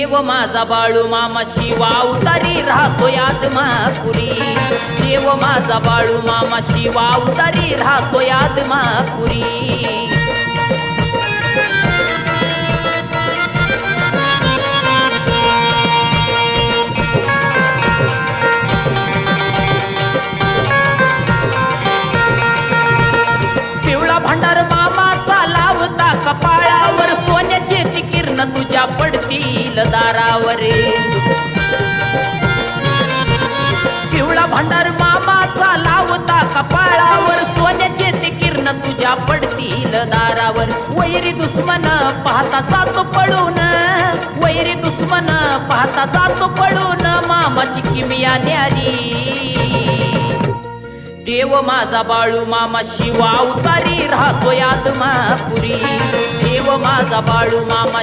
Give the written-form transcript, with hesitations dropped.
देव माझा बाळू मामा शिवा उतारी राहतोय आदमापुरी. देव माझा बाळू मामा शिवा उतारी राहतोय आदमापुरी. पिवळा भांडार मामाचा लावता कपाळावर, सोन्याचे ती किरण तुझ्या पडतील दारावर. पिवळा भांडार मामाचा लावता कपाळावर, सोन्याचे ती किरण तुझ्या पडतील दारावर. वैरी दुश्मन पाहता जातो पळून, वैरी दुश्मन पाहता जातो पळून, मामाची किमिया न्यारी. देव माझा बाळू मामा शिवा उतारी राहतोय आदमापुरी. देव माझा बाळू मामा